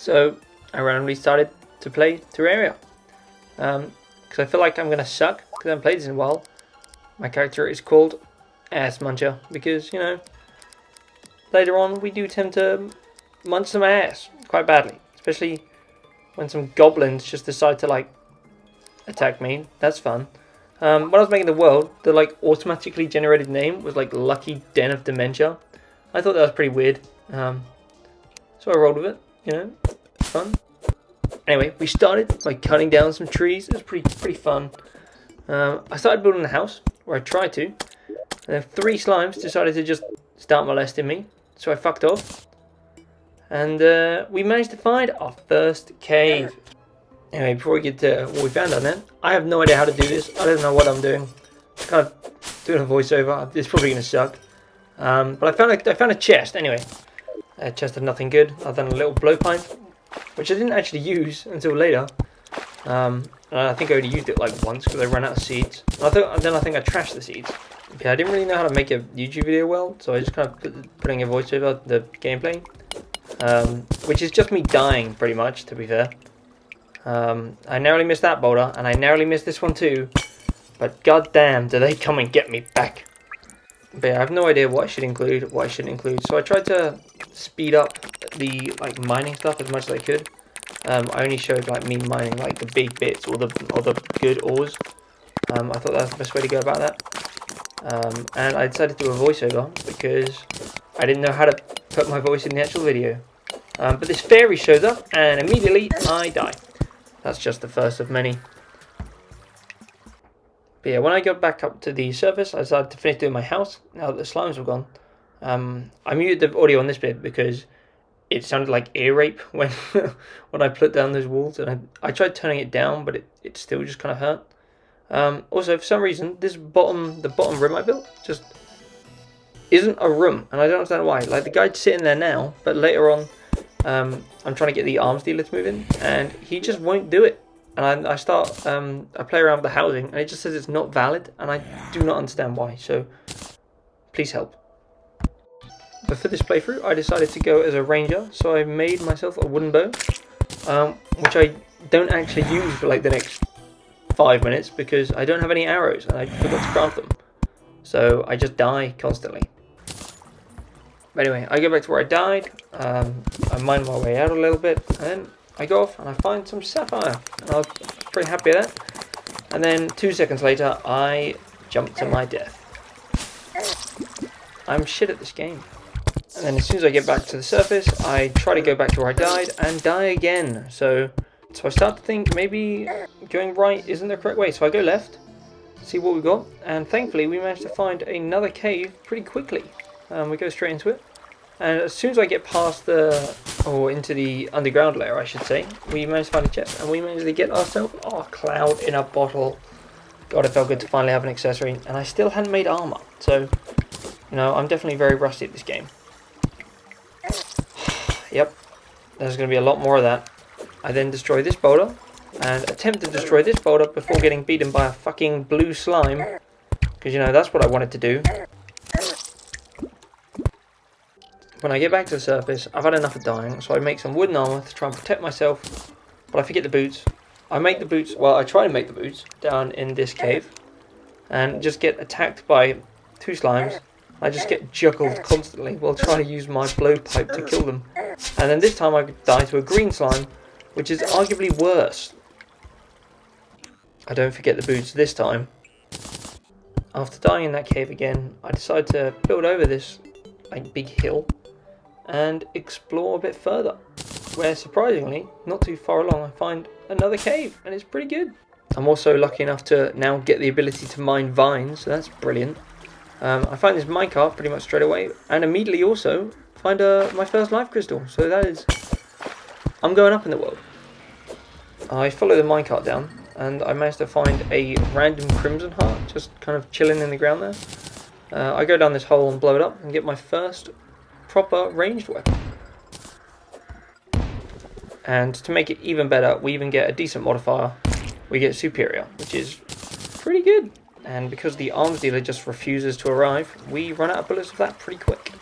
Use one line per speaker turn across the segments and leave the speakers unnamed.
So I randomly started to play Terraria. Because I feel like I'm going to suck, because I haven't played this in a while. My character is called Ass Muncher, because, you know, later on we do tend to munch some ass quite badly. Especially when some goblins just decide to, like, attack me. That's fun. When I was making the world, the, like, automatically generated name was, like, Lucky Den of Dementia. I thought that was pretty weird. So I rolled with it, you know, fun. Anyway, we started by cutting down some trees. It was pretty fun. I started building a house, or I tried to. And then 3 slimes decided to just start molesting me. So I fucked off. And we managed to find our first cave. Anyway, before we get to what we found on there, I have no idea how to do this. I don't know what I'm doing. Just kind of doing a voiceover. It's probably going to suck. But I found a chest anyway. A chest of nothing good other than a little blowpipe, which I didn't actually use until later. I think I only used it like once because I ran out of seeds. I think I trashed the seeds. Yeah, I didn't really know how to make a YouTube video well, so I just kind of putting a voiceover the gameplay, which is just me dying pretty much. To be fair, I narrowly missed that boulder, and I narrowly missed this one too. But goddamn, do they come and get me back? But yeah, I have no idea what I should include, what I shouldn't include. So I tried to speed up the like mining stuff as much as I could. I only showed like me mining like the big bits or the good ores. I thought that was the best way to go about that. And I decided to do a voiceover because I didn't know how to put my voice in the actual video. But this fairy shows up and immediately I die. That's just the first of many. But yeah, when I got back up to the surface, I decided to finish doing my house now that the slimes were gone. I muted the audio on this bit because it sounded like ear rape when when I put down those walls, and I tried turning it down, but it still just kind of hurt. Also, for some reason, the bottom room I built just isn't a room, and I don't understand why. Like the guy's sitting there now, but later on, I'm trying to get the arms dealer to move in, and he just won't do it. And I play around with the housing, and it just says it's not valid, and I do not understand why. So, please help. But for this playthrough, I decided to go as a ranger, so I made myself a wooden bow, which I don't actually use for like the next 5 minutes because I don't have any arrows, and I forgot to craft them. So I just die constantly. But anyway, I go back to where I died, I mine my way out a little bit, and then I go off and I find some sapphire, and I was pretty happy with that. And then 2 seconds later, I jump to my death. I'm shit at this game. And then as soon as I get back to the surface, I try to go back to where I died and die again. So I start to think maybe going right isn't the correct way. So I go left, see what we got, and thankfully we managed to find another cave pretty quickly. We go straight into it. And as soon as I get past into the underground layer, I should say, we managed to find a chest, and we managed to get ourselves a cloud in a bottle. God, it felt good to finally have an accessory, and I still hadn't made armor, so, you know, I'm definitely very rusty at this game. Yep, there's going to be a lot more of that. I then destroy this boulder, and attempt to destroy this boulder before getting beaten by a fucking blue slime, because, you know, that's what I wanted to do. When I get back to the surface, I've had enough of dying, so I make some wooden armor to try and protect myself, but I forget the boots. I try to make the boots down in this cave, and just get attacked by 2 slimes. I just get juggled constantly while trying to use my blowpipe to kill them. And then this time I die to a green slime, which is arguably worse. I don't forget the boots this time. After dying in that cave again, I decide to build over this like big hill and explore a bit further, where surprisingly, not too far along, I find another cave, and it's pretty good. I'm also lucky enough to now get the ability to mine vines, so that's brilliant. I find this minecart pretty much straight away, and immediately also find my first life crystal, so that is, I'm going up in the world. I follow the minecart down, and I managed to find a random crimson heart, just kind of chilling in the ground there. I go down this hole and blow it up, and get my first proper ranged weapon. And to make it even better, we even get a decent modifier. We get superior, which is pretty good. And because the arms dealer just refuses to arrive, we run out of bullets of that pretty quick.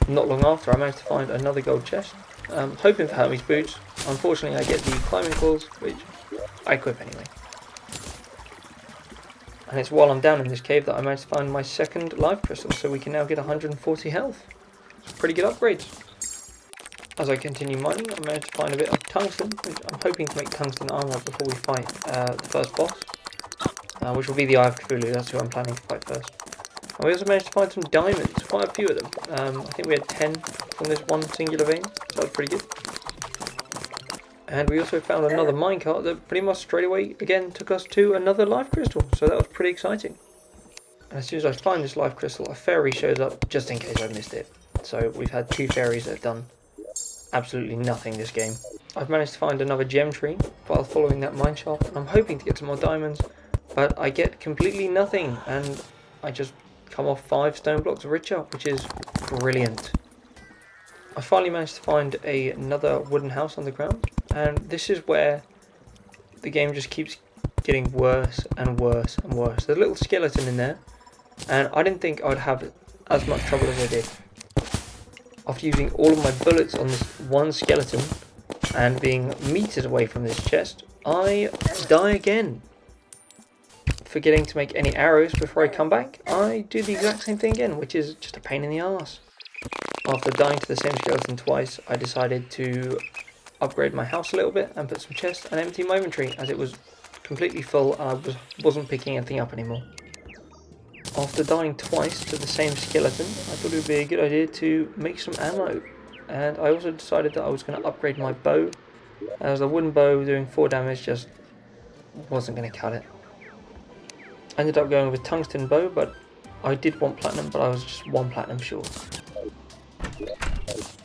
not long after, I managed to find another gold chest, hoping for Hermes boots. Unfortunately, I get the climbing claws, which I equip anyway. And it's while I'm down in this cave that I managed to find my second life crystal, so we can now get 140 health. It's pretty good upgrades. As I continue mining, I managed to find a bit of tungsten, which I'm hoping to make tungsten armor before we fight the first boss, which will be the Eye of Cthulhu. That's who I'm planning to fight first. And we also managed to find some diamonds, quite a few of them. I think we had 10 from this one singular vein, so that was pretty good. And we also found another minecart that pretty much straight away again took us to another life crystal, so that was pretty exciting. And as soon as I find this life crystal, a fairy shows up just in case I missed it. So we've had 2 fairies that have done absolutely nothing this game. I've managed to find another gem tree while following that mine shaft, and I'm hoping to get some more diamonds, but I get completely nothing, and I just come off 5 stone blocks richer, which is brilliant. I finally managed to find another wooden house on the ground, and this is where the game just keeps getting worse and worse and worse. There's a little skeleton in there, and I didn't think I would have as much trouble as I did. After using all of my bullets on this one skeleton and being meters away from this chest, I die again. Forgetting to make any arrows before I come back, I do the exact same thing again, which is just a pain in the arse. After dying to the same skeleton twice, I decided to upgrade my house a little bit and put some chests and empty my inventory, as it was completely full and I wasn't picking anything up anymore. After dying twice to the same skeleton, I thought it would be a good idea to make some ammo, and I also decided that I was going to upgrade my bow, as a wooden bow doing 4 damage just wasn't going to cut it. I ended up going with tungsten bow, but I did want platinum, but I was just 1 platinum short.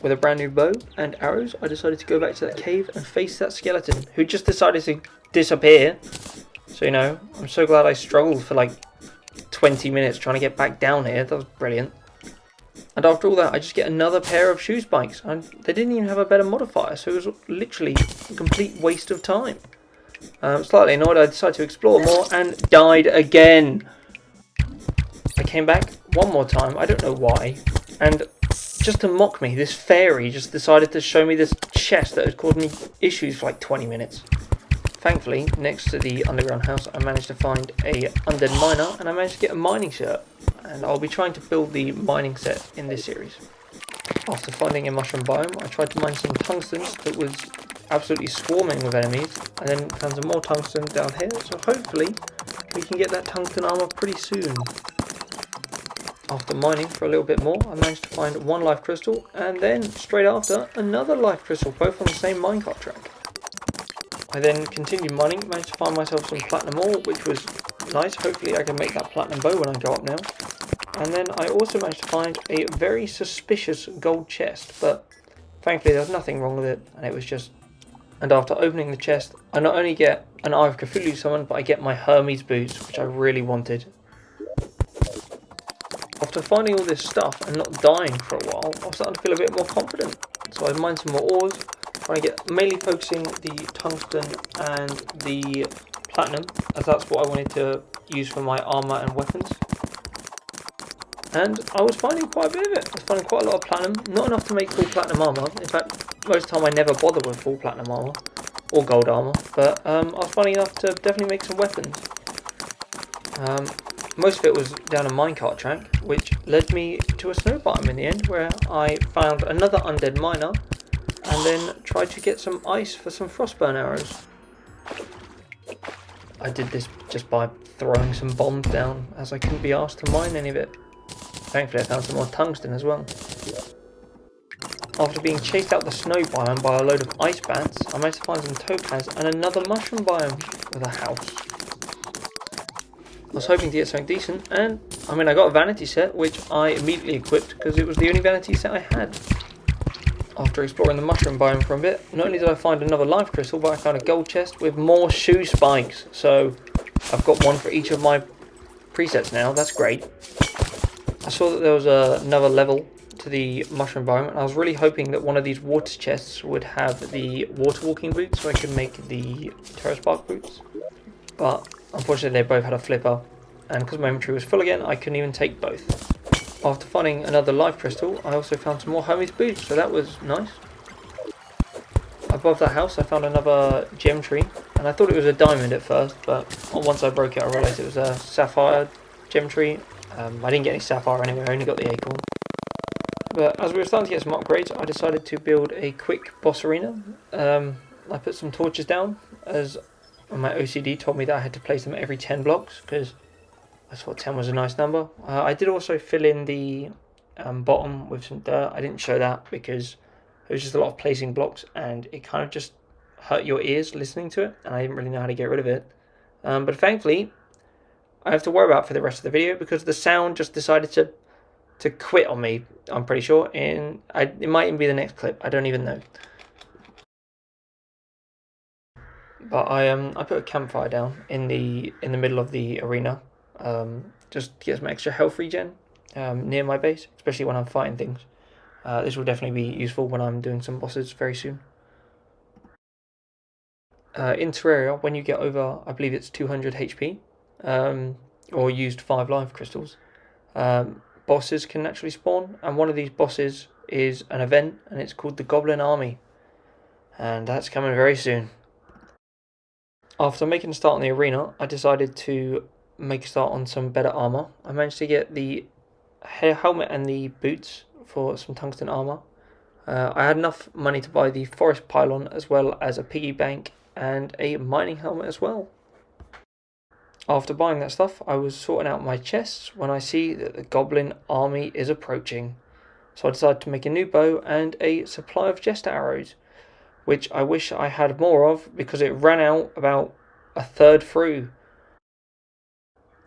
With a brand new bow and arrows, I decided to go back to that cave and face that skeleton, who just decided to disappear. So, you know, I'm so glad I struggled for like 20 minutes trying to get back down here. That was brilliant. And after all that, I just get another pair of shoe spikes, and they didn't even have a better modifier, so it was literally a complete waste of time. Slightly annoyed, I decided to explore more and died again. I came back one more time, I don't know why, and just to mock me, this fairy just decided to show me this chest that had caused me issues for like 20 minutes. Thankfully, next to the underground house, I managed to find a undead miner, and I managed to get a mining shirt. And I'll be trying to build the mining set in this series. After finding a mushroom biome, I tried to mine some tungsten that was absolutely swarming with enemies, and then found some more tungsten down here, so hopefully we can get that tungsten armor pretty soon. After mining for a little bit more, I managed to find 1 life crystal, and then straight after, another life crystal, both on the same minecart track. I then continued mining, managed to find myself some platinum ore, which was nice. Hopefully I can make that platinum bow when I go up now. And then I also managed to find a very suspicious gold chest, but thankfully there was nothing wrong with it, and it was just... And after opening the chest, I not only get an Eye of Cthulhu summon, but I get my Hermes boots, which I really wanted. After finding all this stuff and not dying for a while, I was starting to feel a bit more confident. So I mined some more ores, trying to get mainly focusing the tungsten and the platinum, as that's what I wanted to use for my armor and weapons. And I was finding quite a bit of it. I was finding quite a lot of platinum, not enough to make full platinum armor. In fact, most of the time I never bother with full platinum armor or gold armor, but I was finding enough to definitely make some weapons. Most of it was down a minecart track, which led me to a snow biome in the end, where I found another undead miner, and then tried to get some ice for some frostburn arrows. I did this just by throwing some bombs down, as I couldn't be asked to mine any of it. Thankfully I found some more tungsten as well. After being chased out the snow biome by a load of ice bats, I managed to find some topaz and another mushroom biome with a house. I was hoping to get something decent, and I got a vanity set, which I immediately equipped because it was the only vanity set I had. After exploring the mushroom biome for a bit, not only did I find another life crystal, but I found a gold chest with more shoe spikes. So I've got one for each of my presets now. That's great. I saw that there was another level to the mushroom biome, and I was really hoping that one of these water chests would have the water walking boots, so I could make the terrace bark boots. But unfortunately they both had a flipper, and because my inventory was full again, I couldn't even take both. After finding another life crystal, I also found some more Hermes boots, so that was nice. Above that house I found another gem tree, and I thought it was a diamond at first, but once I broke it I realised it was a sapphire gem tree. I didn't get any sapphire anyway, I only got the acorn. But as we were starting to get some upgrades, I decided to build a quick boss arena. I put some torches down, as my OCD told me that I had to place them every 10 blocks, because I thought 10 was a nice number. I did also fill in the bottom with some dirt. I didn't show that because it was just a lot of placing blocks and it kind of just hurt your ears listening to it, and I didn't really know how to get rid of it. But thankfully, I have to worry about it for the rest of the video because the sound just decided to quit on me, I'm pretty sure. It might even be the next clip, I don't even know. But I put a campfire down in the middle of the arena, just to get some extra health regen near my base, especially when I'm fighting things. This will definitely be useful when I'm doing some bosses very soon. In Terraria, when you get over, I believe it's 200 HP, or used 5 life crystals, bosses can naturally spawn, and one of these bosses is an event, and it's called the Goblin Army, and that's coming very soon. After making a start on the arena, I decided to make a start on some better armor. I managed to get the helmet and the boots for some tungsten armor. I had enough money to buy the forest pylon as well as a piggy bank and a mining helmet as well. After buying that stuff, I was sorting out my chests when I see that the goblin army is approaching. So I decided to make a new bow and a supply of jester arrows, which I wish I had more of because it ran out about a third through.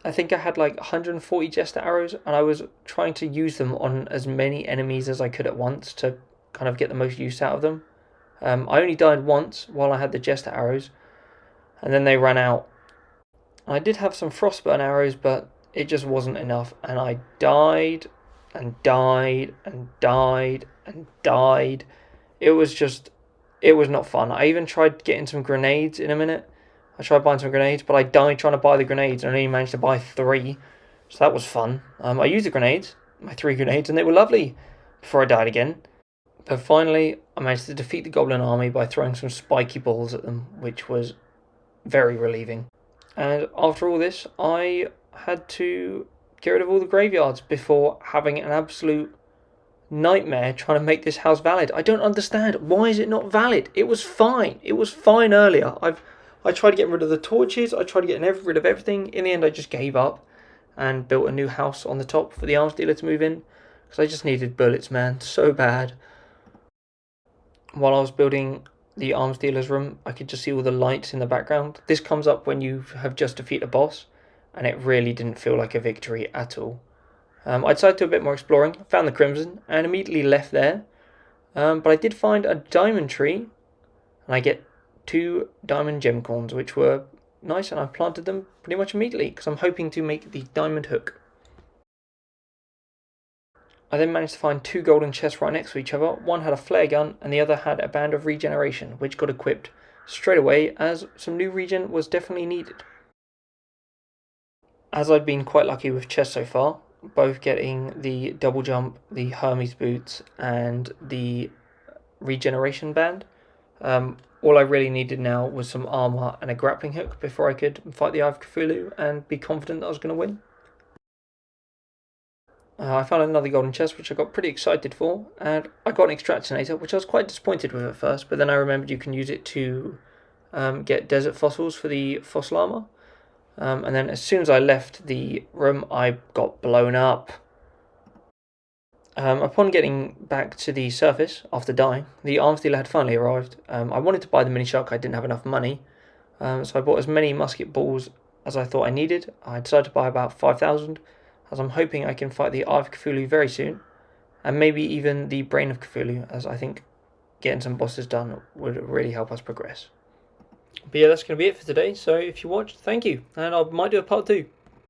I think I had like 140 jester arrows, and I was trying to use them on as many enemies as I could at once to kind of get the most use out of them. I only died once while I had the jester arrows, and then they ran out. I did have some frostburn arrows, but it just wasn't enough, and I died and died and died and died. It was not fun. I even tried getting some grenades in a minute. I tried buying some grenades, but I died trying to buy the grenades and I only managed to buy 3. So that was fun. I used the grenades, my 3 grenades, and they were lovely before I died again. But finally, I managed to defeat the goblin army by throwing some spiky balls at them, which was very relieving. And after all this, I had to get rid of all the graveyards before having an absolute nightmare trying to make this house valid. I don't understand. Why is it not valid? It was fine. It was fine earlier. I tried to get rid of the torches. I tried to get rid of everything. In the end, I just gave up and built a new house on the top for the arms dealer to move in because I just needed bullets, man, so bad. While I was building the arms dealer's room, I could just see all the lights in the background. This comes up when you have just defeated a boss, and it really didn't feel like a victory at all. I decided to do a bit more exploring, found the Crimson, and immediately left there. But I did find a diamond tree, and I get 2 diamond gemcorns, which were nice, and I planted them pretty much immediately, because I'm hoping to make the diamond hook. I then managed to find 2 golden chests right next to each other. One had a flare gun, and the other had a band of regeneration, which got equipped straight away, as some new regen was definitely needed. As I'd been quite lucky with chests so far, both getting the double jump, the Hermes boots, and the regeneration band, all I really needed now was some armor and a grappling hook before I could fight the Eye of Cthulhu and be confident that I was going to win. I found another golden chest, which I got pretty excited for, and I got an extractinator, which I was quite disappointed with at first, but then I remembered you can use it to get desert fossils for the fossil armor. And then as soon as I left the room, I got blown up. Upon getting back to the surface after dying, the arms dealer had finally arrived. I wanted to buy the mini shark, I didn't have enough money, so I bought as many musket balls as I thought I needed. I decided to buy about 5,000, as I'm hoping I can fight the Eye of Cthulhu very soon, and maybe even the Brain of Cthulhu, as I think getting some bosses done would really help us progress. But yeah, that's going to be it for today, so if you watched, thank you, and I might do a part 2.